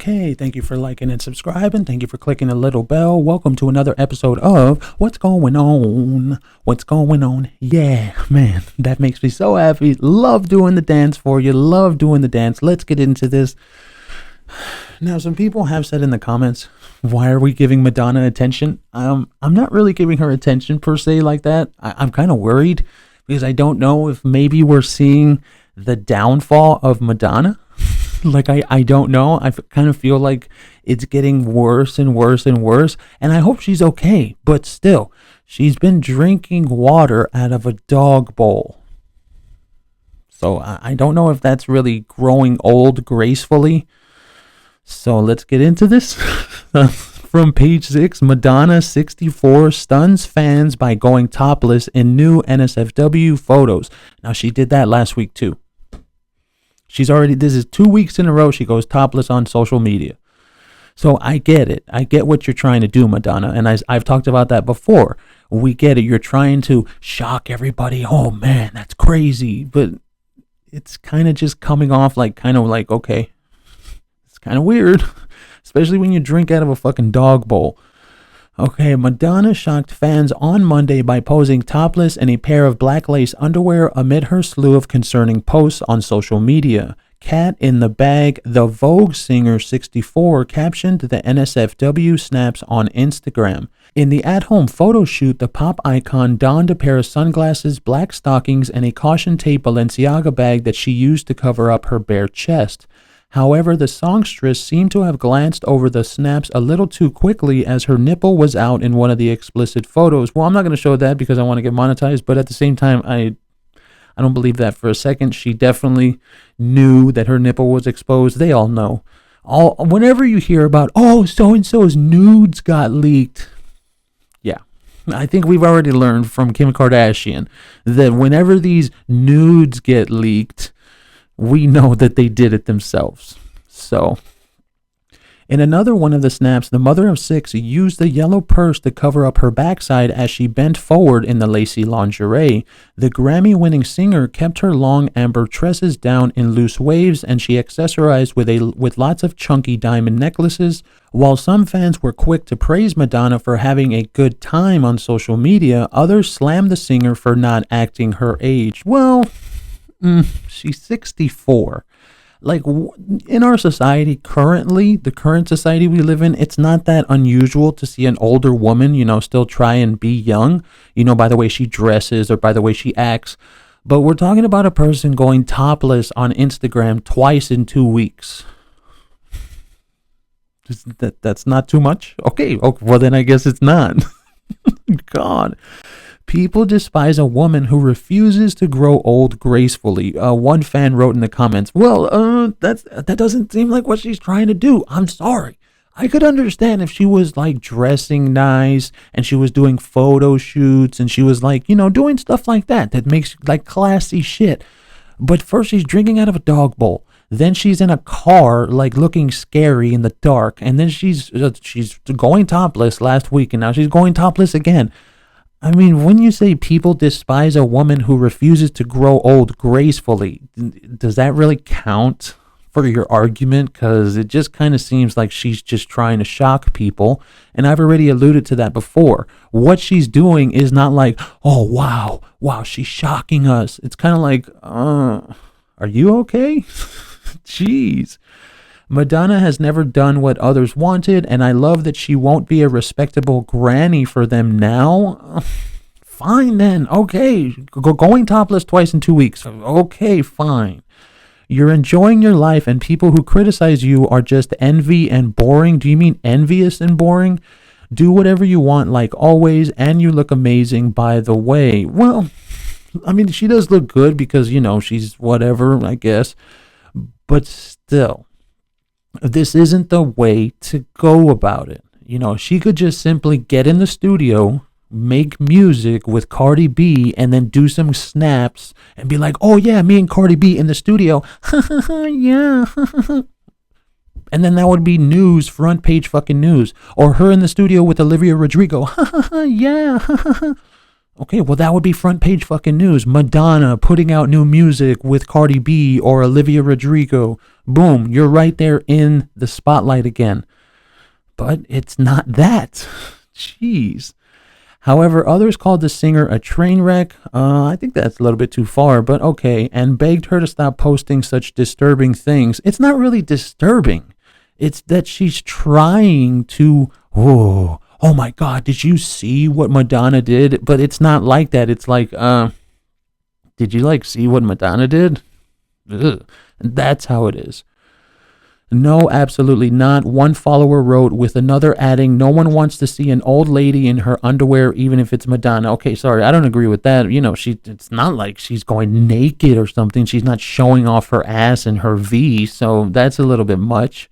Okay, thank you for liking and subscribing. Thank you for clicking the little bell. Welcome to another episode of What's Going On? What's going on? Yeah, man, that makes me so happy. Love doing the dance for you. Love doing the dance. Let's get into this. Now, some people have said in the comments, why are we giving Madonna attention? I'm not really giving her attention per se like that. I'm kind of worried because I don't know if maybe we're seeing the downfall of Madonna. Like, I don't know. I kind of feel like it's getting worse and worse and worse. And I hope she's okay. But still, she's been drinking water out of a dog bowl. So I don't know if that's really growing old gracefully. So let's get into this. From page 6, Madonna 64 stuns fans by going topless in new NSFW photos. Now, she did that last week too. This is 2 weeks in a row she goes topless on social media. So I get it. I get what you're trying to do, Madonna. And I've talked about that before. We get it. You're trying to shock everybody. Oh, man, that's crazy. But it's kind of just coming off like, okay, it's kind of weird. Especially when you drink out of a fucking dog bowl. Okay, Madonna shocked fans on Monday by posing topless in a pair of black lace underwear amid her slew of concerning posts on social media. Cat in the Bag, the Vogue singer 64 captioned the NSFW snaps on Instagram. In the at-home photo shoot, the pop icon donned a pair of sunglasses, black stockings, and a caution tape Balenciaga bag that she used to cover up her bare chest. However, the songstress seemed to have glanced over the snaps a little too quickly as her nipple was out in one of the explicit photos. Well, I'm not going to show that because I want to get monetized, but at the same time, I don't believe that for a second. She definitely knew that her nipple was exposed. They all know. Whenever you hear about, oh, so-and-so's nudes got leaked. Yeah, I think we've already learned from Kim Kardashian that whenever these nudes get leaked, we know that they did it themselves. So, in another one of the snaps, the mother of 6 used the yellow purse to cover up her backside as she bent forward in the lacy lingerie. The Grammy-winning singer kept her long amber tresses down in loose waves, and she accessorized with lots of chunky diamond necklaces. While some fans were quick to praise Madonna for having a good time on social media, others slammed the singer for not acting her age. Well, she's 64. Like, in our society currently, the current society we live in, it's not that unusual to see an older woman, still try and be young, by the way she dresses or by the way she acts. But we're talking about a person going topless on Instagram twice in 2 weeks. That's not too much? Okay, well then I guess it's not. God. People despise a woman who refuses to grow old gracefully. One fan wrote in the comments, well, that doesn't seem like what she's trying to do. I'm sorry. I could understand if she was like dressing nice and she was doing photo shoots and she was like, doing stuff like that makes like classy shit. But first she's drinking out of a dog bowl. Then she's in a car, like looking scary in the dark. And then she's going topless last week and now she's going topless again. I mean, when you say people despise a woman who refuses to grow old gracefully, does that really count for your argument? Because it just kind of seems like she's just trying to shock people. And I've already alluded to that before. What she's doing is not like, oh, wow, she's shocking us. It's kind of like, are you okay? Jeez. Madonna has never done what others wanted, and I love that she won't be a respectable granny for them now. Fine then. Okay. Going topless twice in 2 weeks. Okay, fine. You're enjoying your life, and people who criticize you are just envy and boring. Do you mean envious and boring? Do whatever you want like always, and you look amazing, by the way. Well, I mean, she does look good because, she's whatever, I guess. But still, this isn't the way to go about it. She could just simply get in the studio, make music with Cardi B, and then do some snaps and be like, oh yeah, me and Cardi B in the studio. Yeah. And then that would be news, front page fucking news. Or her in the studio with Olivia Rodrigo. Yeah. Okay, well, that would be front page fucking news. Madonna putting out new music with Cardi B or Olivia Rodrigo. Boom, you're right there in the spotlight again. But it's not that. Jeez. However, others called the singer a train wreck. I think that's a little bit too far, but okay, and begged her to stop posting such disturbing things. It's not really disturbing. It's that she's trying to, oh my God, did you see what Madonna did? But it's not like that. It's like, did you see what Madonna did? Ugh. And that's how it is. No, absolutely not. One follower wrote, with another adding, no one wants to see an old lady in her underwear, even if it's Madonna. Okay, sorry, I don't agree with that. It's not like she's going naked or something. She's not showing off her ass and her V, so that's a little bit much.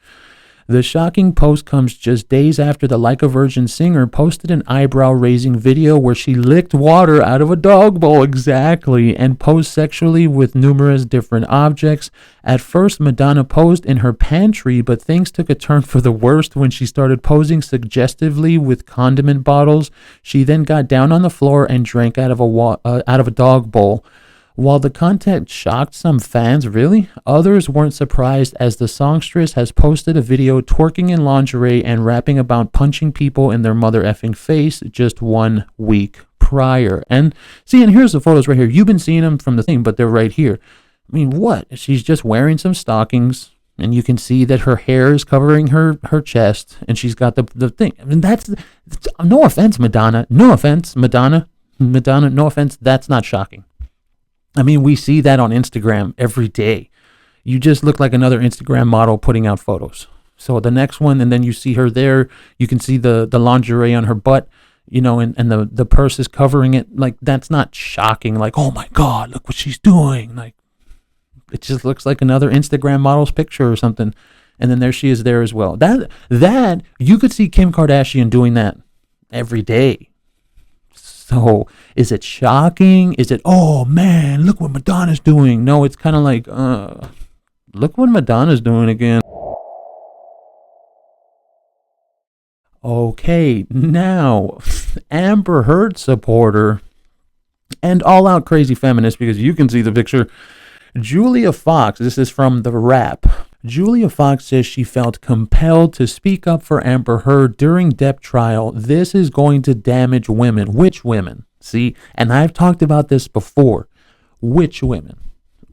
The shocking post comes just days after the Like a Virgin singer posted an eyebrow-raising video where she licked water out of a dog bowl, exactly, and posed sexually with numerous different objects. At first, Madonna posed in her pantry, but things took a turn for the worst when she started posing suggestively with condiment bottles. She then got down on the floor and drank out of a dog bowl. While the content shocked some fans, really, others weren't surprised, as the songstress has posted a video twerking in lingerie and rapping about punching people in their mother effing face just 1 week prior. And here's the photos right here. You've been seeing them from the thing, but they're right here. I mean, what? She's just wearing some stockings, and you can see that her hair is covering her chest, and she's got the thing. I mean, that's no offense, Madonna. No offense, Madonna. Madonna, no offense. That's not shocking. I mean, we see that on Instagram every day. You just look like another Instagram model putting out photos. So the next one, and then you see her there. You can see the lingerie on her butt, and the purse is covering it. Like, that's not shocking. Like, oh my God, look what she's doing. Like, it just looks like another Instagram model's picture or something. And then there she is there as well. That you could see Kim Kardashian doing that every day. So is it shocking? Is it, oh man, look what Madonna's doing? No, it's kind of like, look what Madonna's doing again. Okay, now, Amber Heard supporter and all-out crazy feminist, because you can see the picture, Julia Fox, this is from The Wrap. Julia Fox says she felt compelled to speak up for Amber Heard during Depp trial. This is going to damage women. Which women? See, and I've talked about this before. Which women?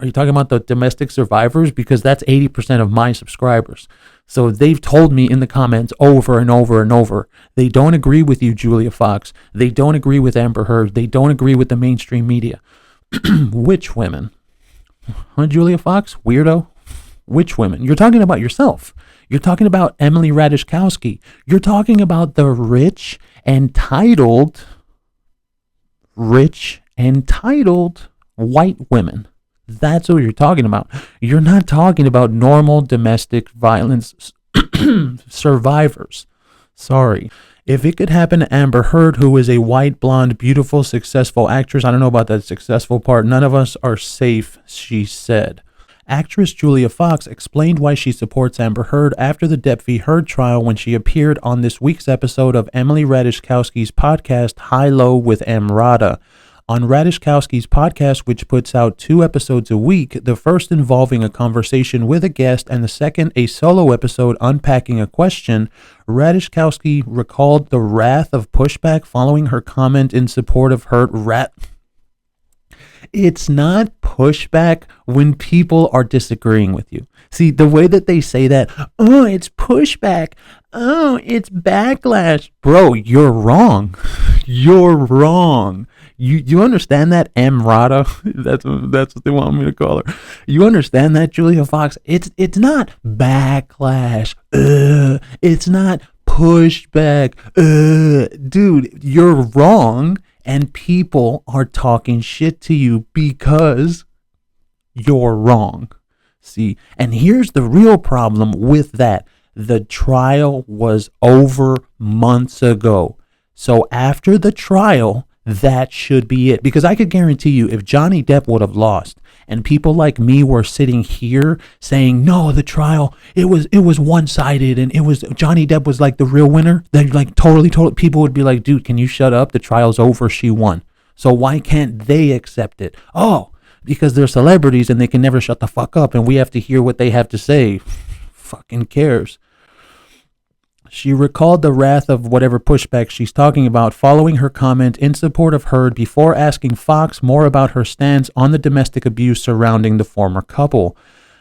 Are you talking about the domestic survivors? Because that's 80% of my subscribers. So they've told me in the comments over and over and over, they don't agree with you, Julia Fox. They don't agree with Amber Heard. They don't agree with the mainstream media. Which women? Huh, Julia Fox? Weirdo? Which women? You're talking about yourself. You're talking about Emily Ratajkowski. You're talking about the rich, entitled white women. That's what you're talking about. You're not talking about normal domestic violence survivors. Sorry. If it could happen to Amber Heard, who is a white, blonde, beautiful, successful actress, I don't know about that successful part. None of us are safe, she said. Actress Julia Fox explained why she supports Amber Heard after the Depp-Heard trial when she appeared on this week's episode of Emily Ratajkowski's podcast, High Low with Emrata. On Ratajkowski's podcast, which puts out 2 episodes a week, the first involving a conversation with a guest and the second a solo episode unpacking a question, Ratajkowski recalled the wrath of pushback following her comment in support of Heard. It's not pushback when people are disagreeing with you. See, the way that they say that, oh, it's pushback. Oh, it's backlash. Bro, you're wrong. You're wrong. You understand that, Emrata? That's what they want me to call her. You understand that, Julia Fox? It's not backlash. It's not pushback. Dude, you're wrong. And people are talking shit to you because you're wrong. See, and here's the real problem with that. The trial was over months ago. So after the trial, that should be it. Because I could guarantee you, if Johnny Depp would have lost and people like me were sitting here saying, no, the trial, it was one-sided and it was Johnny Depp was like the real winner, then like totally, people would be like, dude, can you shut up? The trial's over. She won. So why can't they accept it? Oh, because they're celebrities and they can never shut the fuck up and we have to hear what they have to say. Fucking cares. She recalled the wrath of whatever pushback she's talking about following her comment in support of Heard before asking Fox more about her stance on the domestic abuse surrounding the former couple.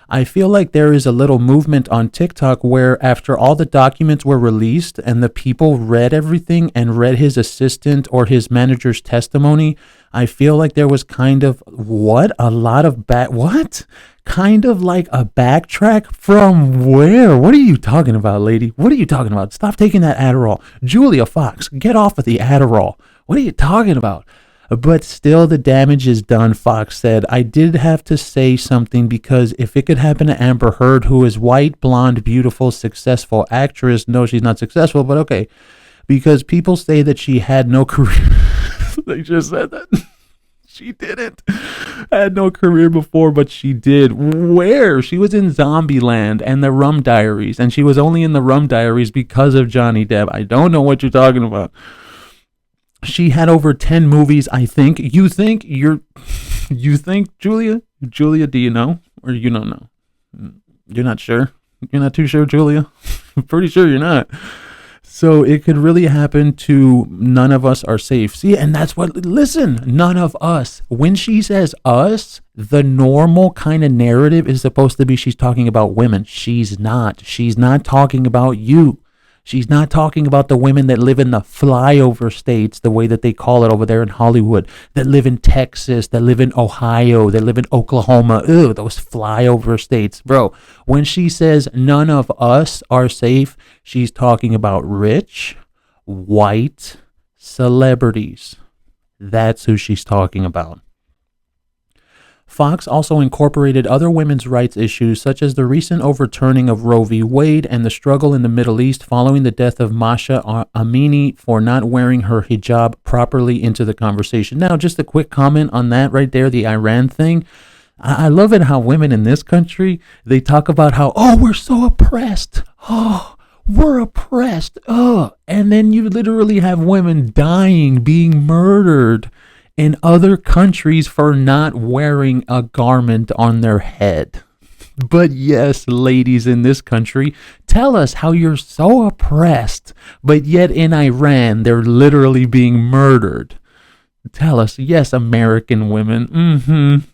I feel like there is a little movement on TikTok where after all the documents were released and the people read everything and read his assistant or his manager's testimony, I feel like there was kind of kind of like a backtrack from where? What are you talking about, lady? What are you talking about? Stop taking that Adderall. Julia Fox, get off of the Adderall. What are you talking about? But still, the damage is done, Fox said. I did have to say something because if it could happen to Amber Heard, who is white, blonde, beautiful, successful actress. No, she's not successful, but okay. Because people say that she had no career. They just said that. She didn't. Had no career before, but she did. Where? She was in Zombieland and the Rum Diaries, and she was only in the Rum Diaries because of Johnny Depp. I don't know what you're talking about. She had over 10 movies, I think. You think, Julia? Julia, do you know? Or you don't know? You're not sure? You're not too sure, Julia? I'm pretty sure you're not. So it could really happen to none of us are safe. See, and that's what, listen, none of us. When she says us, the normal kind of narrative is supposed to be she's talking about women. She's not. She's not talking about you. She's not talking about the women that live in the flyover states, the way that they call it over there in Hollywood, that live in Texas, that live in Ohio, that live in Oklahoma. Ew, those flyover states. Bro, when she says none of us are safe, she's talking about rich, white celebrities. That's who she's talking about. Fox also incorporated other women's rights issues such as the recent overturning of Roe v. Wade and the struggle in the Middle East following the death of Masha Amini for not wearing her hijab properly into the conversation. Now, just a quick comment on that right there, the Iran thing. I love it how women in this country, they talk about how, oh, we're so oppressed. Oh, we're oppressed. Oh, and then you literally have women dying, being murdered in other countries for not wearing a garment on their head. But yes, ladies in this country, tell us how you're so oppressed, but yet in Iran, they're literally being murdered. Tell us, yes, American women.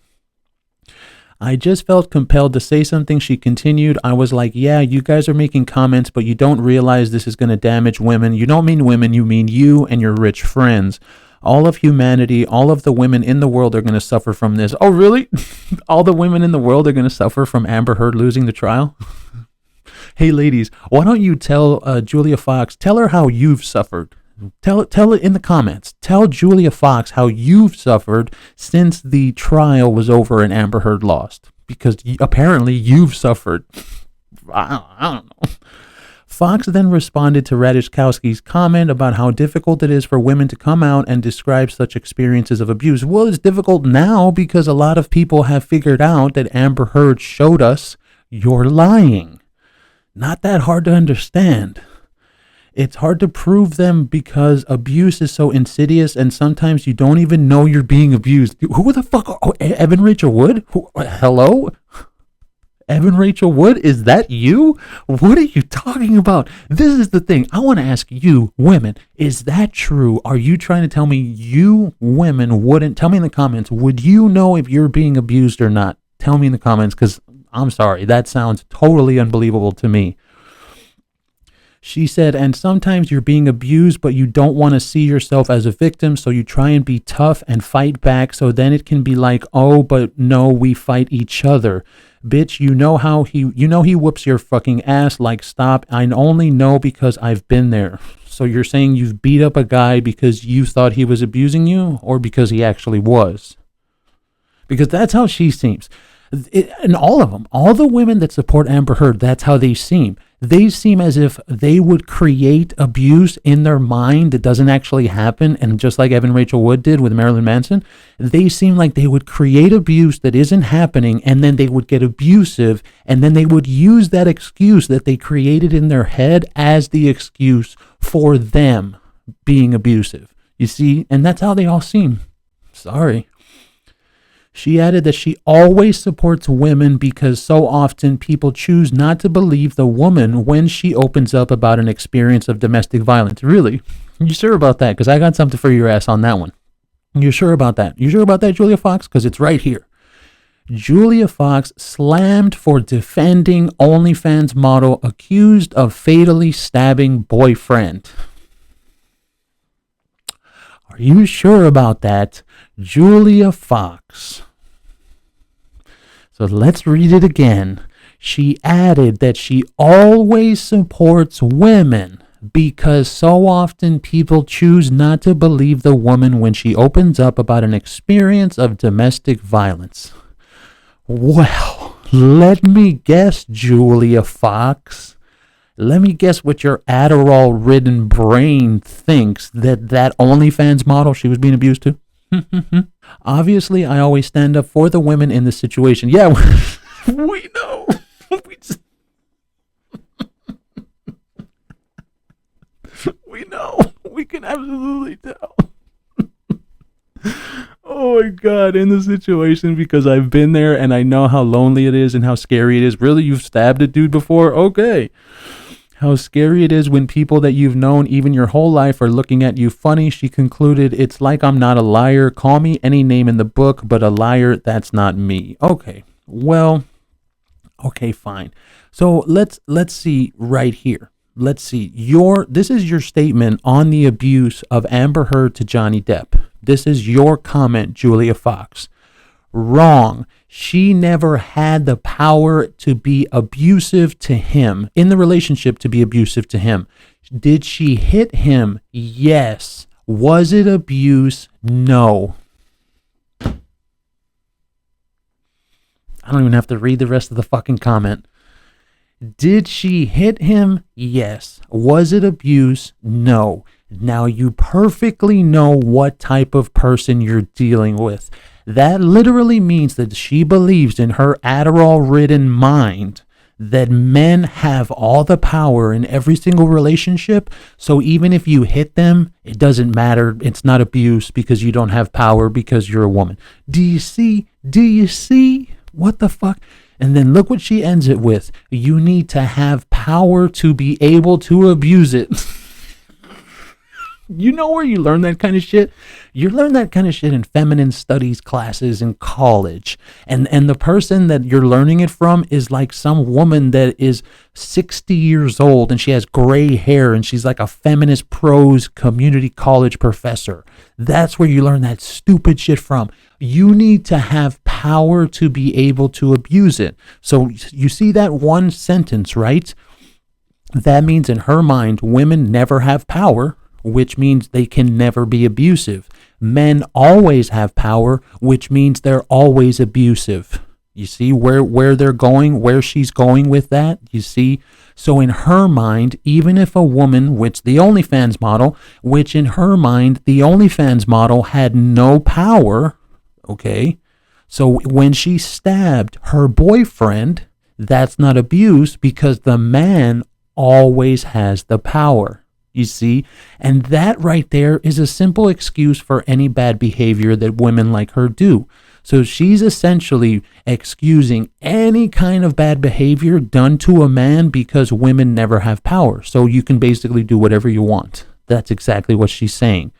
I just felt compelled to say something, she continued. I was like, yeah, you guys are making comments, but you don't realize this is going to damage women. You don't mean women, you mean you and your rich friends. All of humanity, all of the women in the world are going to suffer from this. Oh, really? All the women in the world are going to suffer from Amber Heard losing the trial? Hey, ladies, why don't you tell Julia Fox, tell her how you've suffered. Tell it in the comments. Tell Julia Fox how you've suffered since the trial was over and Amber Heard lost. Because apparently you've suffered. I don't know. Fox then responded to Ratajkowski's comment about how difficult it is for women to come out and describe such experiences of abuse. Well, it's difficult now because a lot of people have figured out that Amber Heard showed us you're lying. Not that hard to understand. It's hard to prove them because abuse is so insidious and sometimes you don't even know you're being abused. Who the fuck? Oh, Evan Rachel Wood? Hello? Evan Rachel Wood, is that you? What are you talking about? This is the thing. I want to ask you, women, is that true? Are you trying to tell me you women wouldn't? Tell me in the comments. Would you know if you're being abused or not? Tell me in the comments because I'm sorry. That sounds totally unbelievable to me. She said, and sometimes you're being abused, but you don't want to see yourself as a victim, so you try and be tough and fight back, so then it can be like, oh, but no, we fight each other. Bitch, you know he whoops your fucking ass, like, stop. I only know because I've been there. So you're saying you've beat up a guy because you thought he was abusing you, or because he actually was? Because that's how she seems. And all of them, all the women that support Amber Heard, that's how they seem. They seem as if they would create abuse in their mind that doesn't actually happen. And just like Evan Rachel Wood did with Marilyn Manson, they seem like they would create abuse that isn't happening. And then they would get abusive. And then they would use that excuse that they created in their head as the excuse for them being abusive. You see? And that's how they all seem. Sorry. She added that she always supports women because so often people choose not to believe the woman when she opens up about an experience of domestic violence. Really? You sure about that? Because I got something for your ass on that one. You sure about that? You sure about that, Julia Fox? Because it's right here. Julia Fox slammed for defending OnlyFans model accused of fatally stabbing boyfriend. Are you sure about that, Julia Fox? So let's read it again. She added that she always supports women because so often people choose not to believe the woman when she opens up about an experience of domestic violence. Well, let me guess, Julia Fox. Let me guess what your Adderall-ridden brain thinks that OnlyFans model she was being abused to. Obviously, I always stand up for the women in this situation. Yeah, we know. We know. We can absolutely tell. Oh my God, in the situation, because I've been there and I know how lonely it is and how scary it is. Really, you've stabbed a dude before? Okay. How scary it is when people that you've known even your whole life are looking at you funny. She concluded, it's like I'm not a liar. Call me any name in the book, but a liar, that's not me. Okay, well, okay, fine. So let's see right here. Let's see. This is your statement on the abuse of Amber Heard to Johnny Depp. This is your comment, Julia Fox. Wrong. She never had the power to be abusive to him, in the relationship to be abusive to him. Did she hit him? Yes. Was it abuse? No. I don't even have to read the rest of the fucking comment. Did she hit him? Yes. Was it abuse? No. Now you perfectly know what type of person you're dealing with. That literally means that she believes in her Adderall-ridden mind that men have all the power in every single relationship. So even if you hit them, it doesn't matter. It's not abuse because you don't have power because you're a woman. Do you see? Do you see? What the fuck? And then look what she ends it with. You need to have power to be able to abuse it. You know where you learn that kind of shit? You learn that kind of shit in feminine studies classes in college. And the person that you're learning it from is like some woman that is 60 years old and she has gray hair and she's like a feminist prose community college professor. That's where you learn that stupid shit from. You need to have power to be able to abuse it. So you see that one sentence, right? That means in her mind, women never have power, which means they can never be abusive. Men always have power, which means they're always abusive. You see where they're going, where she's going with that? You see? So in her mind, even if a woman, which the OnlyFans model, which in her mind, the OnlyFans model had no power, okay? So when she stabbed her boyfriend, that's not abuse because the man always has the power. You see, and that right there is a simple excuse for any bad behavior that women like her do. So she's essentially excusing any kind of bad behavior done to a man because women never have power. So you can basically do whatever you want. That's exactly what she's saying.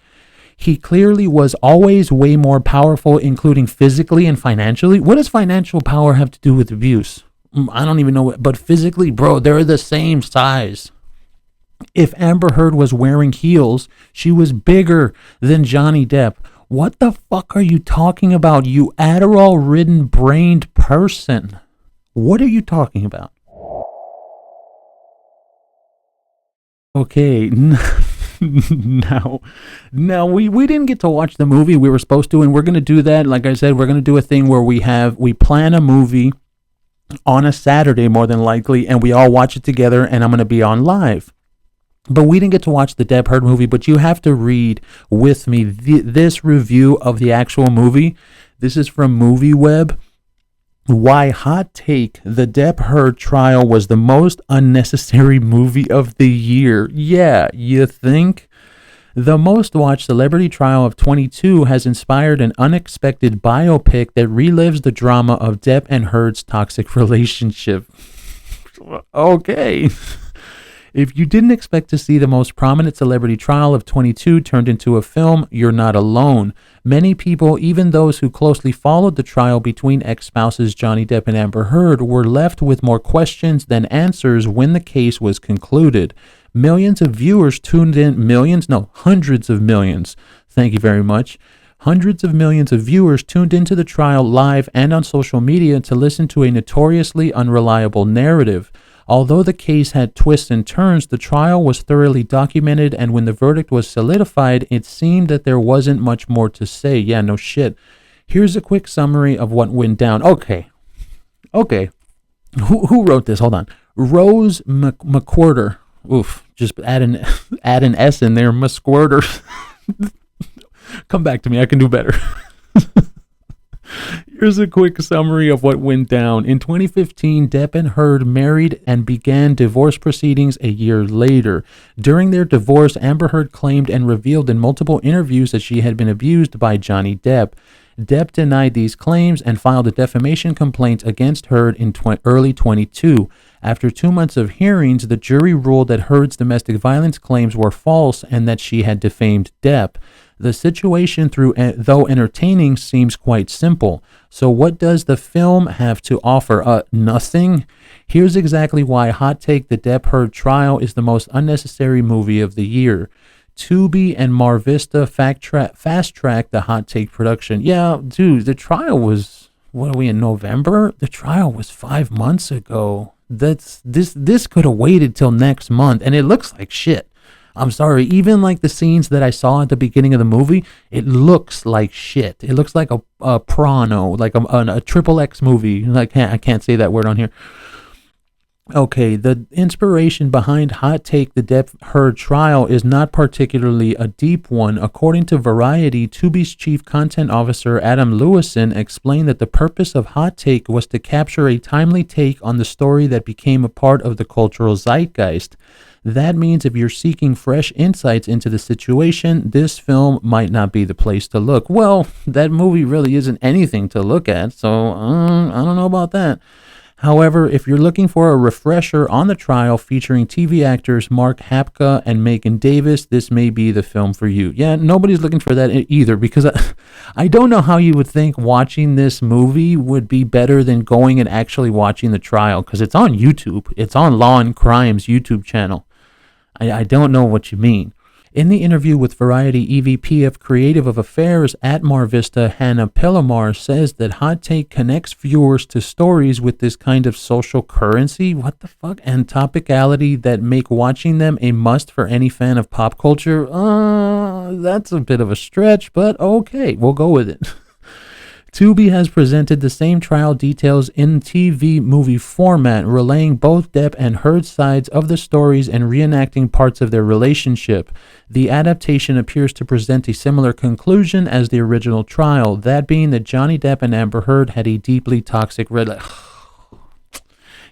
He clearly was always way more powerful, including physically and financially. What does financial power have to do with abuse? I don't even know. But physically, bro, they're the same size. If Amber Heard was wearing heels, she was bigger than Johnny Depp. What the fuck are you talking about, you Adderall-ridden brained person? What are you talking about? Okay, now we didn't get to watch the movie. We were supposed to, and we're going to do that. Like I said, we're going to do a thing where we plan a movie on a Saturday more than likely, and we all watch it together, and I'm going to be on live. But we didn't get to watch the Depp-Heard movie, but you have to read with me this review of the actual movie. This is from MovieWeb. Why hot take, the Depp-Heard trial was the most unnecessary movie of the year. Yeah, you think? The most watched celebrity trial of 22 has inspired an unexpected biopic that relives the drama of Depp and Heard's toxic relationship. Okay. If you didn't expect to see the most prominent celebrity trial of 22 turned into a film, you're not alone. Many people, even those who closely followed the trial between ex-spouses Johnny Depp and Amber Heard, were left with more questions than answers when the case was concluded. Millions of viewers tuned in, hundreds of millions. Thank you very much. Hundreds of millions of viewers tuned into the trial live and on social media to listen to a notoriously unreliable narrative. Although the case had twists and turns, the trial was thoroughly documented, and when the verdict was solidified, it seemed that there wasn't much more to say. Yeah, no shit. Here's a quick summary of what went down. Okay. Who wrote this? Hold on. Rose McQuarter. Oof. Just add an S in there. McQuarter. Come back to me. I can do better. Here's a quick summary of what went down. In 2015, Depp and Heard married and began divorce proceedings a year later. During their divorce, Amber Heard claimed and revealed in multiple interviews that she had been abused by Johnny Depp. Depp denied these claims and filed a defamation complaint against Heard in early 22. After 2 months of hearings, the jury ruled that Heard's domestic violence claims were false and that she had defamed Depp. The situation, though entertaining, seems quite simple. So what does the film have to offer? Nothing? Here's exactly why Hot Take: The Depp-Heard Trial is the most unnecessary movie of the year. Tubi and Mar Vista fast-tracked the Hot Take production. Yeah, dude, the trial was, what are we in November? The trial was 5 months ago. This could have waited till next month, and it looks like shit. I'm sorry, even like the scenes that I saw at the beginning of the movie, it looks like shit. It looks like a porno, like a triple X movie. I can't say that word on here. Okay, the inspiration behind Hot Take: The Depp-Heard Trial is not particularly a deep one. According to Variety, Tubi's chief content officer Adam Lewison explained that the purpose of Hot Take was to capture a timely take on the story that became a part of the cultural zeitgeist. That means if you're seeking fresh insights into the situation, this film might not be the place to look. Well, that movie really isn't anything to look at, so I don't know about that. However, if you're looking for a refresher on the trial featuring TV actors Mark Hapka and Megan Davis, this may be the film for you. Yeah, nobody's looking for that either, because I don't know how you would think watching this movie would be better than going and actually watching the trial, because it's on YouTube. It's on Law and Crime's YouTube channel. I don't know what you mean. In the interview with Variety, EVP of Creative of Affairs at Mar Vista, Hannah Pellamar, says that Hot Take connects viewers to stories with this kind of social currency, what the fuck, and topicality that make watching them a must for any fan of pop culture. That's a bit of a stretch, but okay, we'll go with it. Tubi has presented the same trial details in TV movie format, relaying both Depp and Heard sides of the stories and reenacting parts of their relationship. The adaptation appears to present a similar conclusion as the original trial, that being that Johnny Depp and Amber Heard had a deeply toxic relationship.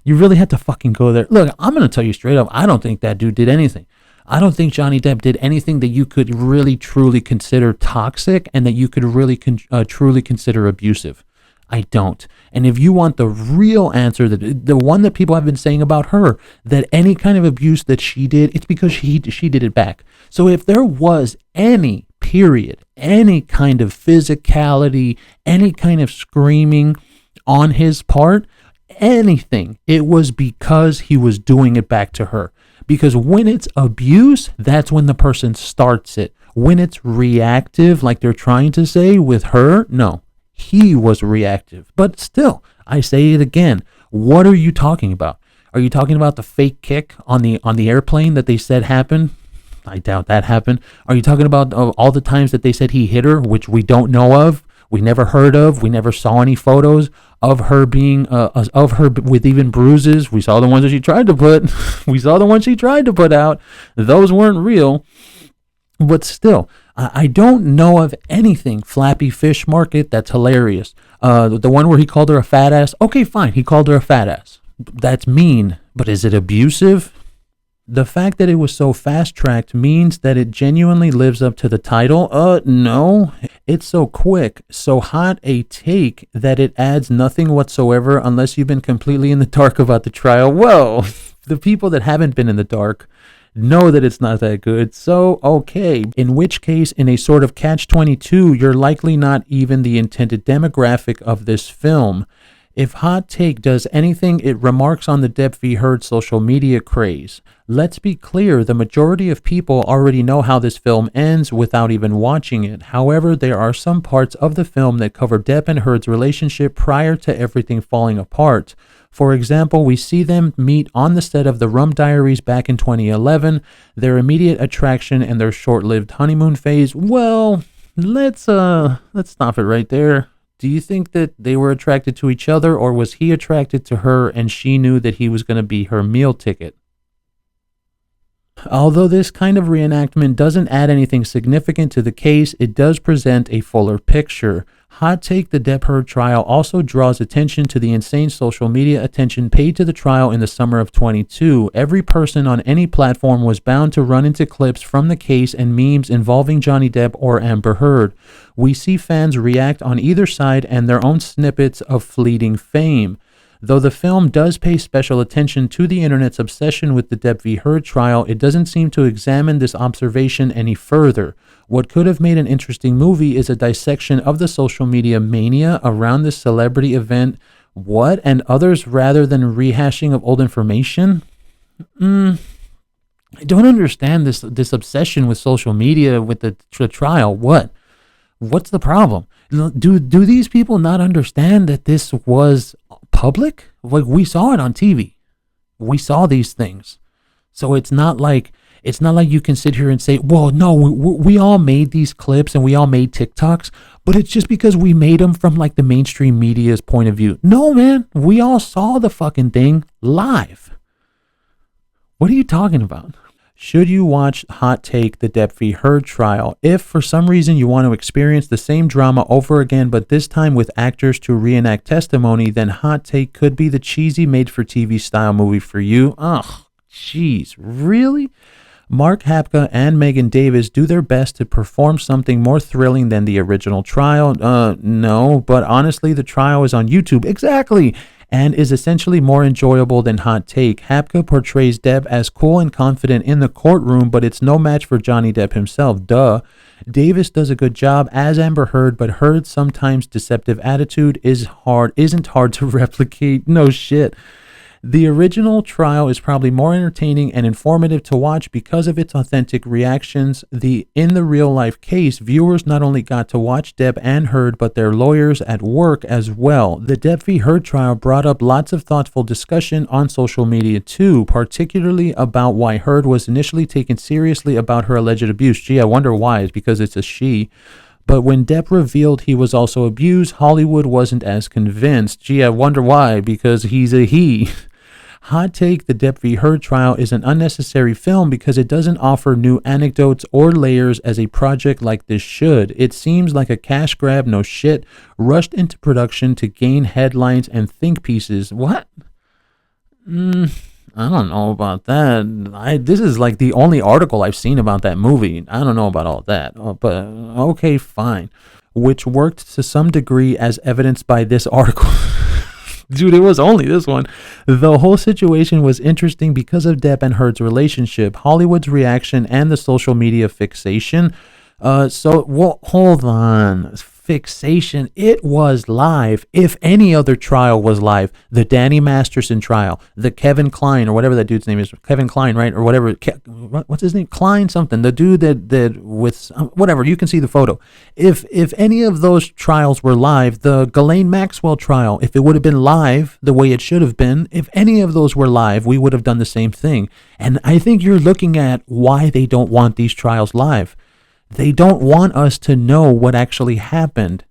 You really had to fucking go there. Look, I'm going to tell you straight up, I don't think that dude did anything. I don't think Johnny Depp did anything that you could really truly consider toxic and that you could really truly consider abusive. I don't. And if you want the real answer, the one that people have been saying about her, that any kind of abuse that she did, it's because she did it back. So if there was any kind of physicality, any kind of screaming on his part, anything, it was because he was doing it back to her. Because when it's abuse, that's when the person starts it. When it's reactive, like they're trying to say with her, no, he was reactive. But still, I say it again. What are you talking about? Are you talking about the fake kick on the airplane that they said happened? I doubt that happened. Are you talking about all the times that they said he hit her, which we don't know of? We never heard of. We never saw any photos of her being, of her with even bruises. We saw the ones that she tried to put. We saw the ones she tried to put out. Those weren't real. But still, I don't know of anything Flappy Fish Market that's hilarious. The one where he called her a fat ass. Okay, fine. He called her a fat ass. That's mean. But is it abusive? The fact that it was so fast-tracked means that it genuinely lives up to the title. No. It's so quick, so hot a take that it adds nothing whatsoever unless you've been completely in the dark about the trial. Well, the people that haven't been in the dark know that it's not that good. So, okay. In which case, in a sort of catch-22, you're likely not even the intended demographic of this film. If Hot Take does anything, it remarks on the Depp-Heard social media craze. Let's be clear, the majority of people already know how this film ends without even watching it. However, there are some parts of the film that cover Depp and Heard's relationship prior to everything falling apart. For example, we see them meet on the set of The Rum Diaries back in 2011, their immediate attraction and their short-lived honeymoon phase. Well, let's stop it right there. Do you think that they were attracted to each other, or was he attracted to her and she knew that he was going to be her meal ticket? Although this kind of reenactment doesn't add anything significant to the case, it does present a fuller picture. Hot Take, the Depp-Heard trial also draws attention to the insane social media attention paid to the trial in the summer of 22. Every person on any platform was bound to run into clips from the case and memes involving Johnny Depp or Amber Heard. We see fans react on either side and their own snippets of fleeting fame. Though the film does pay special attention to the internet's obsession with the Depp-Heard trial, it doesn't seem to examine this observation any further. What could have made an interesting movie is a dissection of the social media mania around this celebrity event, and others, rather than rehashing of old information. I don't understand this obsession with social media with the trial. What's the problem? Do these people not understand that this was public? Like, we saw it on TV. We saw these things. So it's not like you can sit here and say, well, no, we all made these clips and we all made TikToks, but it's just because we made them from like the mainstream media's point of view. No, man, we all saw the fucking thing live. What are you talking about? Should you watch Hot Take, the Depp-Heard trial? If for some reason you want to experience the same drama over again, but this time with actors to reenact testimony, then Hot Take could be the cheesy made-for-TV style movie for you. Ugh, jeez, really? Mark Hapka and Megan Davis do their best to perform something more thrilling than the original trial. No, but honestly, the trial is on YouTube. Exactly. And is essentially more enjoyable than Hot Take. Hapka portrays Depp as cool and confident in the courtroom, but it's no match for Johnny Depp himself. Duh. Davis does a good job as Amber Heard, but Heard's sometimes deceptive attitude isn't hard to replicate. No shit. The original trial is probably more entertaining and informative to watch because of its authentic reactions. In the real-life case, viewers not only got to watch Depp and Heard, but their lawyers at work as well. The Depp-Heard trial brought up lots of thoughtful discussion on social media too, particularly about why Heard was initially taken seriously about her alleged abuse. Gee, I wonder why. It's because it's a she. But when Depp revealed he was also abused, Hollywood wasn't as convinced. Gee, I wonder why, because he's a he. Hot Take, the Depp-Heard trial is an unnecessary film because it doesn't offer new anecdotes or layers as a project like this should. It seems like a cash grab, no shit, rushed into production to gain headlines and think pieces. What? I don't know about that. This is like the only article I've seen about that movie. I don't know about all that, but okay, fine. Which worked to some degree as evidenced by this article. Dude, it was only this one. The whole situation was interesting because of Depp and Heard's relationship, Hollywood's reaction, and the social media fixation. Hold on. Fixation. It was live. If any other trial was live, the Danny Masterson trial, the Kevin Kline, or whatever that dude's name is, Kevin Kline, right? Or whatever. What's his name? Kline something. The dude that with whatever. You can see the photo. If any of those trials were live, the Ghislaine Maxwell trial, if it would have been live the way it should have been, if any of those were live, we would have done the same thing. And I think you're looking at why they don't want these trials live. They don't want us to know what actually happened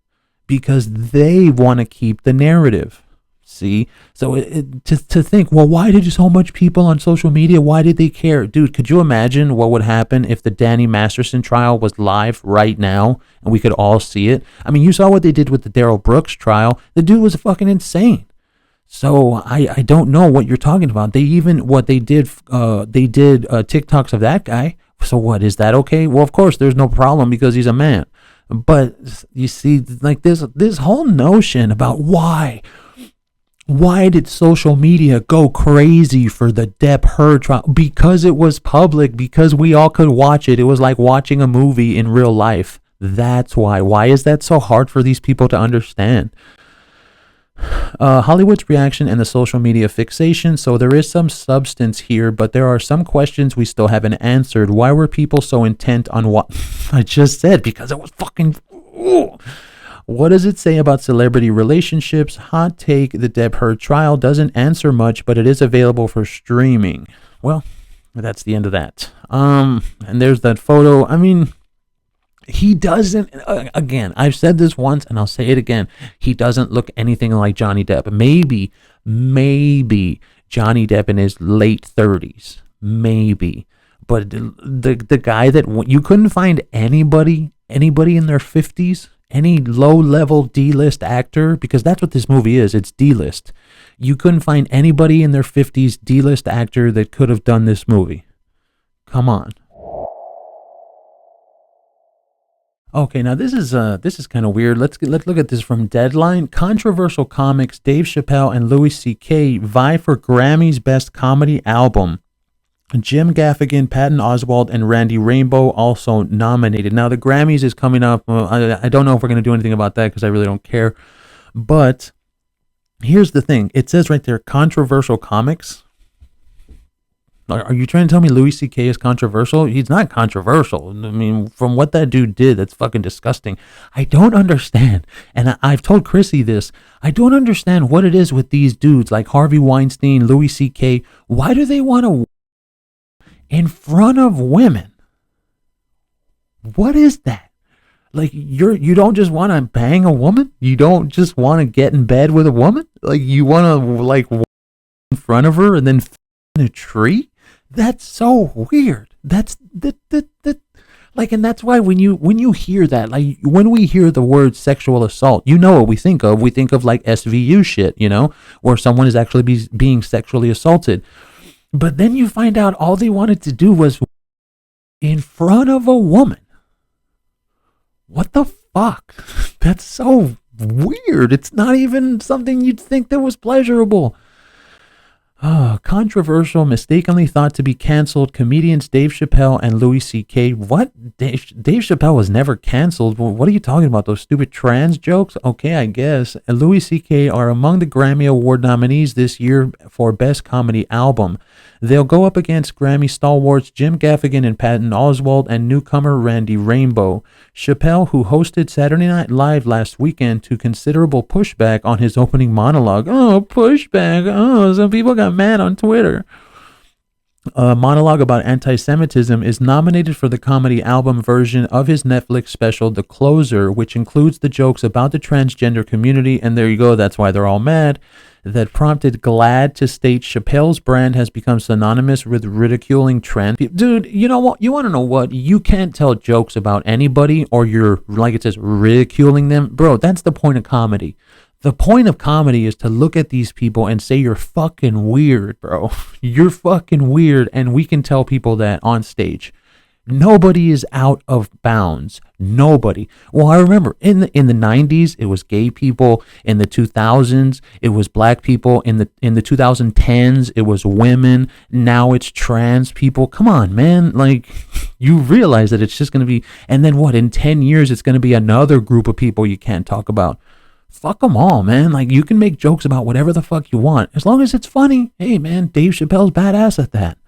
because they want to keep the narrative. See? So to think, well, why did so much people on social media, why did they care? Dude, could you imagine what would happen if the Danny Masterson trial was live right now and we could all see it? I mean, you saw what they did with the Darryl Brooks trial. The dude was fucking insane. So I don't know what you're talking about. They did TikToks of that guy. So what, is that okay? Well, of course there's no problem because he's a man. But you see, like this whole notion about why did social media go crazy for the Depp-Heard trial? Because it was public, because we all could watch it. It was like watching a movie in real life. That's why. Why is that so hard for these people to understand? Hollywood's reaction and the social media fixation. So there is some substance here, but there are some questions we still haven't answered. Why were people so intent on what I just said? Because it was fucking... Ooh. What does it say about celebrity relationships? Hot take, the Depp-Heard trial doesn't answer much, but it is available for streaming. Well, that's the end of that. And there's that photo. I mean, he doesn't, again, I've said this once and I'll say it again. He doesn't look anything like Johnny Depp. Maybe Johnny Depp in his late 30s. Maybe. But the guy that you couldn't find anybody in their 50s, any low-level D-list actor, because that's what this movie is. It's D-list. You couldn't find anybody in their 50s D-list actor that could have done this movie. Come on. Okay, now this is kind of weird. Let's look at this from Deadline. Controversial comics Dave Chappelle and Louis C.K. vie for Grammy's Best Comedy Album. Jim Gaffigan, Patton Oswalt, and Randy Rainbow also nominated. Now, the Grammys is coming up. I don't know if we're going to do anything about that because I really don't care. But here's the thing. It says right there, controversial comics. Are you trying to tell me Louis C.K. is controversial? He's not controversial. I mean, from what that dude did, that's fucking disgusting. I don't understand. And I've told Chrissy this. I don't understand what it is with these dudes like Harvey Weinstein, Louis C.K. Why do they want to in front of women? What is that? Like, you don't just want to bang a woman? You don't just want to get in bed with a woman? Like, you want to like in front of her and then in a tree? That's so weird. That's like, and that's why when you hear that, like when we hear the word sexual assault, you know what we think of. We think of like SVU shit, you know, where someone is actually being sexually assaulted. But then you find out all they wanted to do was in front of a woman. What the fuck? That's so weird. It's not even something you'd think that was pleasurable. Controversial, mistakenly thought to be canceled, comedians Dave Chappelle and Louis C.K. What? Dave Chappelle was never canceled. What are you talking about? Those stupid trans jokes? Okay, I guess. And Louis C.K. are among the Grammy Award nominees this year for Best Comedy Album. They'll go up against Grammy stalwarts Jim Gaffigan and Patton Oswalt and newcomer Randy Rainbow. Chappelle, who hosted Saturday Night Live last weekend to considerable pushback on his opening monologue. Oh, pushback. Oh, some people got mad on Twitter. A monologue about anti-Semitism is nominated for the comedy album version of his Netflix special, The Closer, which includes the jokes about the transgender community. And there you go. That's why they're all mad. That prompted GLAAD to state Chappelle's brand has become synonymous with ridiculing trans people. Dude, you know what? You want to know what? You can't tell jokes about anybody or you're, like it says, ridiculing them. Bro, that's the point of comedy. The point of comedy is to look at these people and say, you're fucking weird, bro. You're fucking weird. And we can tell people that on stage. Nobody is out of bounds. Nobody. Well, I remember in the 90s, it was gay people. In the 2000s, it was black people. In the 2010s, it was women. Now it's trans people. Come on, man. Like, you realize that it's just going to be, and then what, in 10 years, it's going to be another group of people you can't talk about. Fuck them all, man. Like, you can make jokes about whatever the fuck you want. As long as it's funny. Hey, man, Dave Chappelle's badass at that.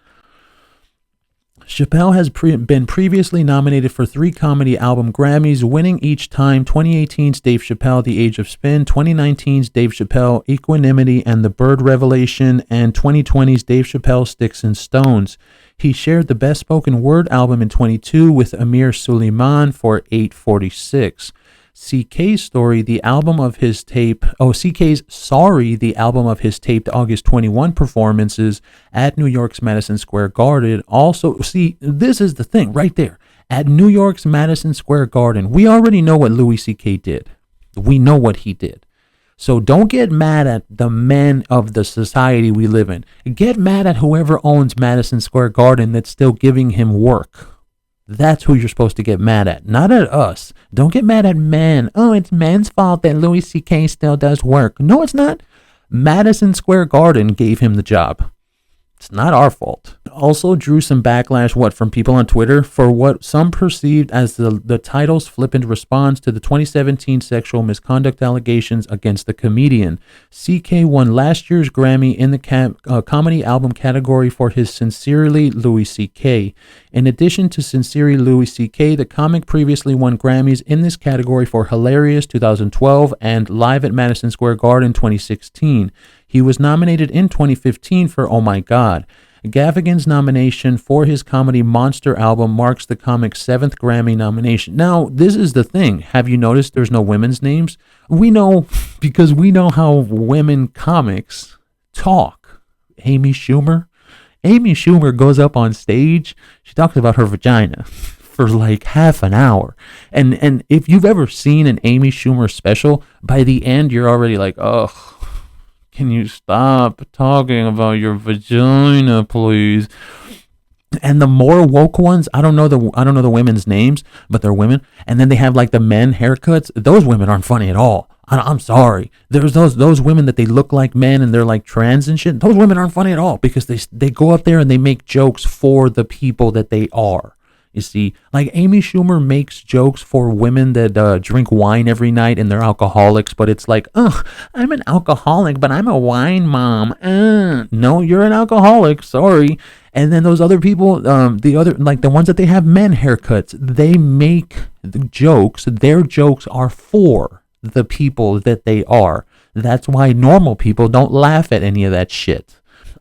Chappelle has been previously nominated for 3 comedy album Grammys, winning each time. 2018's Dave Chappelle, The Age of Spin, 2019's Dave Chappelle, Equanimity and the Bird Revelation, and 2020's Dave Chappelle, Sticks and Stones. He shared the Best Spoken Word album in 22 with Amir Suleiman for 846. CK's Story, the album of his tape, CK's Sorry, the album of his taped August 21 performances at New York's Madison Square Garden. Also, see, this is the thing right there. At New York's Madison Square Garden, we already know what Louis CK did. We know what he did. So don't get mad at the men of the society we live in. Get mad at whoever owns Madison Square Garden that's still giving him work. That's who you're supposed to get mad at, not at us. Don't get mad at men. Oh, it's men's fault that Louis C.K. still does work. No, it's not. Madison Square Garden gave him the job. It's not our fault. Also drew some backlash, from people on Twitter for what some perceived as the title's flippant response to the 2017 sexual misconduct allegations against the comedian. CK won last year's Grammy in the comedy album category for his Sincerely Louis C.K. In addition to Sincerely Louis C.K., the comic previously won Grammys in this category for Hilarious 2012 and Live at Madison Square Garden 2016. He was nominated in 2015 for Oh My God. Gaffigan's nomination for his comedy Monster album marks the comic's 7th Grammy nomination. Now, this is the thing. Have you noticed there's no women's names? We know, because we know how women comics talk. Amy Schumer goes up on stage. She talks about her vagina for like half an hour. And if you've ever seen an Amy Schumer special, by the end, you're already like, oh, can you stop talking about your vagina, please? And the more woke ones, I don't know the women's names, but they're women. And then they have like the men haircuts. Those women aren't funny at all. I'm sorry. There's those women that they look like men and they're like trans and shit. Those women aren't funny at all because they go up there and they make jokes for the people that they are. You see, like Amy Schumer makes jokes for women that drink wine every night and they're alcoholics, but it's like, I'm an alcoholic, but I'm a wine mom. No, you're an alcoholic. Sorry. And then those other people, the ones that they have men haircuts, they make the jokes. Their jokes are for the people that they are. That's why normal people don't laugh at any of that shit.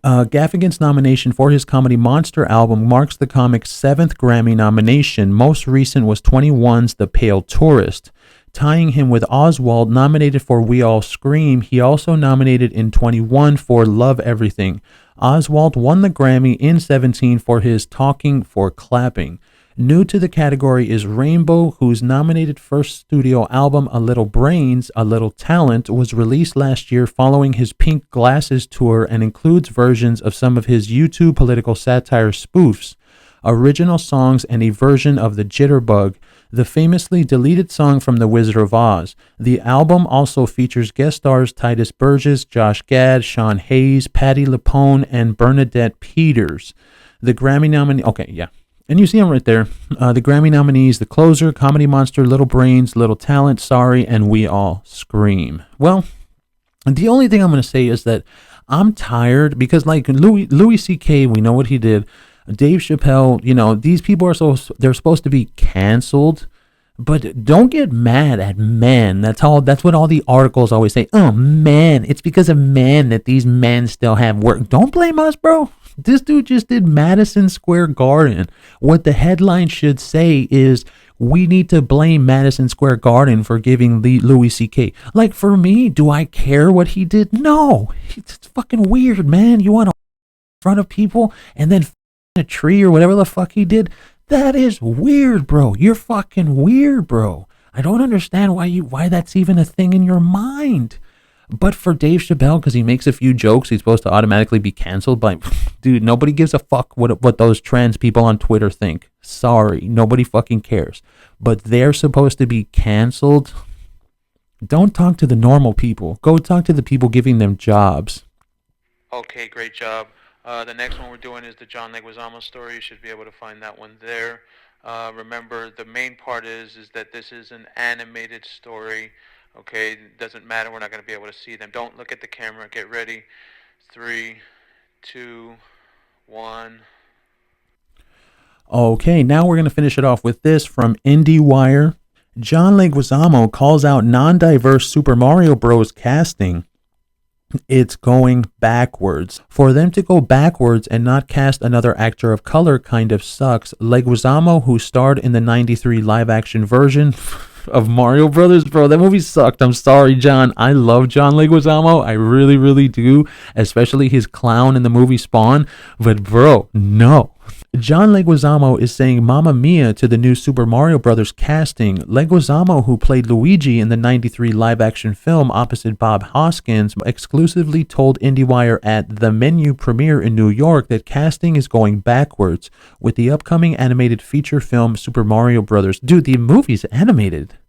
Gaffigan's nomination for his comedy Monster album marks the comic's 7th Grammy nomination. Most recent was 21's The Pale Tourist. Tying him with Oswald, nominated for We All Scream, he also nominated in 21 for Love Everything. Oswald won the Grammy in 17 for his Talking for Clapping. New to the category is Rainbow, whose nominated first studio album, A Little Brains, A Little Talent, was released last year following his Pink Glasses tour and includes versions of some of his YouTube political satire spoofs, original songs, and a version of the Jitterbug, the famously deleted song from The Wizard of Oz. The album also features guest stars Titus Burgess, Josh Gad, Sean Hayes, Patti LuPone, and Bernadette Peters. The Grammy nominee... Okay, yeah. And you see them right there. The Grammy nominees, The Closer, Comedy Monster, Little Brains, Little Talent, Sorry, and We All Scream. Well, the only thing I'm going to say is that I'm tired because like Louis C.K., we know what he did. Dave Chappelle, these people they're supposed to be canceled. But don't get mad at men. That's what all the articles always say. Oh, men. It's because of men that these men still have work. Don't blame us, bro. This dude just did Madison Square Garden. What the headline should say is, we need to blame Madison Square Garden for giving Louis C.K. Like, for me, do I care what he did? No. It's fucking weird, man. You want to in front of people and then a tree or whatever the fuck he did? That is weird, bro. You're fucking weird, bro. I don't understand why that's even a thing in your mind. But for Dave Chappelle, because he makes a few jokes, he's supposed to automatically be canceled by... Dude, nobody gives a fuck what those trans people on Twitter think. Sorry, nobody fucking cares. But they're supposed to be canceled. Don't talk to the normal people. Go talk to the people giving them jobs. Okay, great job. The next one we're doing is the John Leguizamo story. You should be able to find that one there. Remember, the main part is that this is an animated story. Okay, it doesn't matter. We're not going to be able to see them. Don't look at the camera. Get ready. 3, 2, 1. Okay, now we're going to finish it off with this from IndieWire. John Leguizamo calls out non-diverse Super Mario Bros. Casting. It's going backwards. For them to go backwards and not cast another actor of color kind of sucks. Leguizamo, who starred in the 93 live-action version of Mario Brothers, bro, that movie sucked. I'm sorry, John. I love John Leguizamo. I really, really do, especially his clown in the movie Spawn. But bro, no. John Leguizamo is saying Mamma Mia to the new Super Mario Bros. Casting. Leguizamo, who played Luigi in the 93 live-action film opposite Bob Hoskins, exclusively told IndieWire at the Menu premiere in New York that casting is going backwards with the upcoming animated feature film Super Mario Bros. Dude, the movie's animated.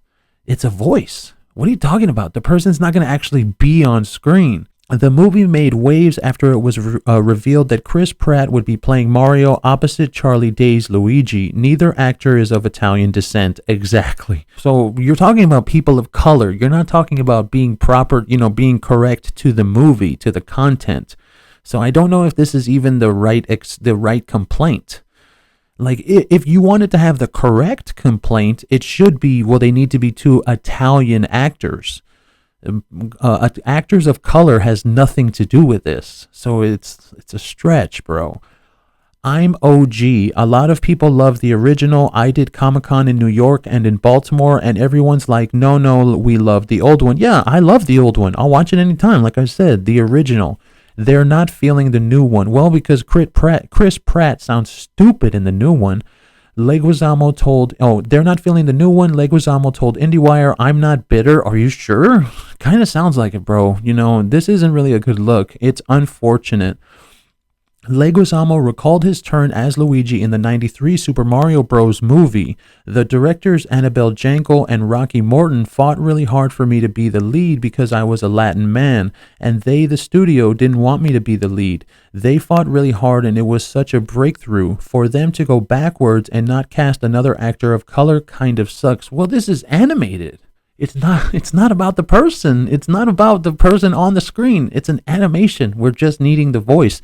It's a voice. What are you talking about? The person's not going to actually be on screen. The movie made waves after it was revealed that Chris Pratt would be playing Mario opposite Charlie Day's Luigi. Neither actor is of Italian descent. Exactly. So you're talking about people of color. You're not talking about being proper, being correct to the movie, to the content. So I don't know if this is even the right complaint. Like, if you wanted to have the correct complaint, it should be, well, they need to be two Italian actors. Actors of color has nothing to do with this, so it's a stretch, bro. I'm OG. A lot of people love the original. I did Comic-Con in New York and in Baltimore, and everyone's like, no, we love the old one. Yeah, I love the old one. I'll watch it anytime. Like I said, the original. They're not feeling the new one. Well, because Chris Pratt sounds stupid in the new one. Leguizamo told, they're not feeling the new one. Leguizamo told IndieWire, I'm not bitter. Are you sure? Kind of sounds like it, bro. This isn't really a good look. It's unfortunate. Leguizamo recalled his turn as Luigi in the 93 Super Mario Bros. Movie. The directors Annabelle Jankel and Rocky Morton fought really hard for me to be the lead because I was a Latin man, and they, the studio, didn't want me to be the lead. They fought really hard, and it was such a breakthrough. For them to go backwards and not cast another actor of color kind of sucks. Well, this is animated. It's not about the person. It's not about the person on the screen. It's an animation. We're just needing the voice.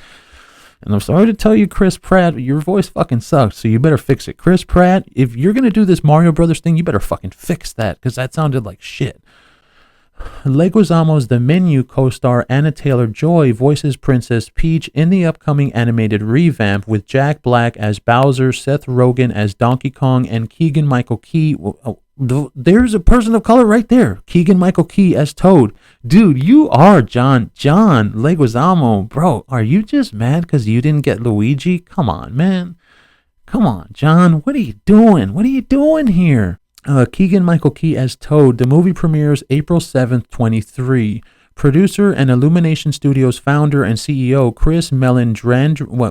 And I'm sorry to tell you, Chris Pratt, your voice fucking sucks, so you better fix it. Chris Pratt, if you're going to do this Mario Brothers thing, you better fucking fix that, because that sounded like shit. Leguizamo's The Menu co-star Anna Taylor-Joy voices Princess Peach in the upcoming animated revamp with Jack Black as Bowser, Seth Rogen as Donkey Kong, and Keegan-Michael Key. There's a person of color right there. Keegan-Michael Key as Toad. Dude, you are John Leguizamo. Bro, are you just mad because you didn't get Luigi? Come on, man. Come on, John. What are you doing? What are you doing here? Keegan-Michael Key as Toad. The movie premieres April 7th, 2023. Producer and Illumination Studios founder and CEO Chris Meledrandy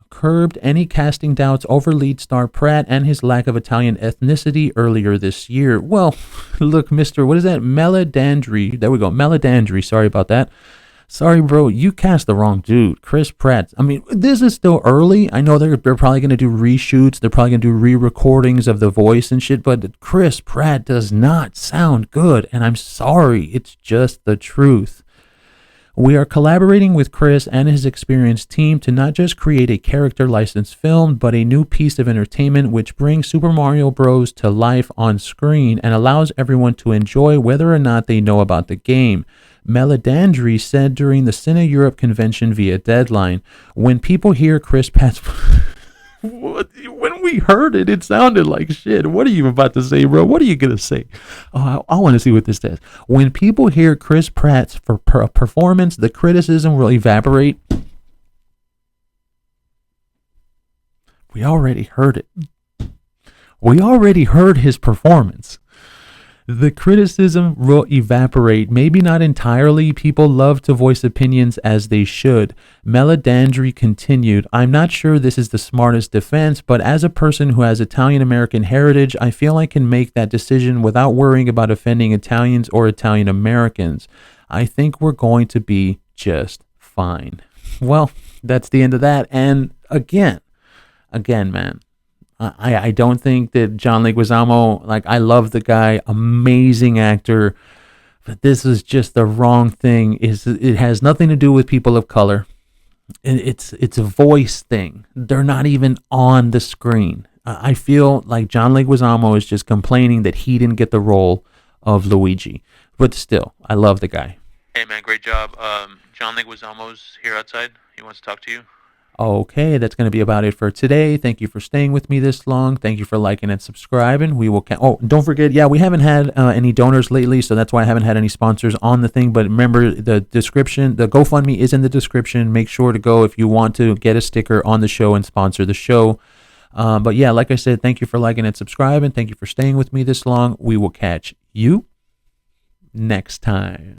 curbed any casting doubts over lead star Pratt and his lack of Italian ethnicity earlier this year. Well, look, Mr. What is that? Meledandri. There we go. Meledandri. Sorry about that. Sorry, bro. You cast the wrong dude. Chris Pratt. I mean, this is still early. I know they're probably going to do reshoots. They're probably going to do re-recordings of the voice and shit, but Chris Pratt does not sound good, and I'm sorry. It's just the truth. We are collaborating with Chris and his experienced team to not just create a character licensed film, but a new piece of entertainment which brings Super Mario Bros. To life on screen and allows everyone to enjoy whether or not they know about the game. Meledandri said during the Cine Europe convention via Deadline, when people hear Chris Pratt's... When we heard it, it sounded like shit. What are you about to say, bro? What are you going to say? Oh, I want to see what this says. When people hear Chris Pratt's performance, the criticism will evaporate. We already heard it. We already heard his performance. The criticism will evaporate. Maybe not entirely. People love to voice opinions as they should. Meledandri continued, I'm not sure this is the smartest defense, but as a person who has Italian-American heritage, I feel I can make that decision without worrying about offending Italians or Italian-Americans. I think we're going to be just fine. Well, that's the end of that. And again, man, I don't think that John Leguizamo, like, I love the guy, amazing actor, but this is just the wrong thing. It has nothing to do with people of color. It's a voice thing. They're not even on the screen. I feel like John Leguizamo is just complaining that he didn't get the role of Luigi, but still, I love the guy. Hey man, great job. John Leguizamo's here outside. He wants to talk to you. Okay, that's going to be about it for today. Thank you for staying with me this long. Thank you for liking and subscribing. We will. Oh, don't forget. Yeah, we haven't had any donors lately, so that's why I haven't had any sponsors on the thing. But remember, the description, the GoFundMe is in the description. Make sure to go if you want to get a sticker on the show and sponsor the show. But yeah, like I said, thank you for liking and subscribing. Thank you for staying with me this long. We will catch you next time.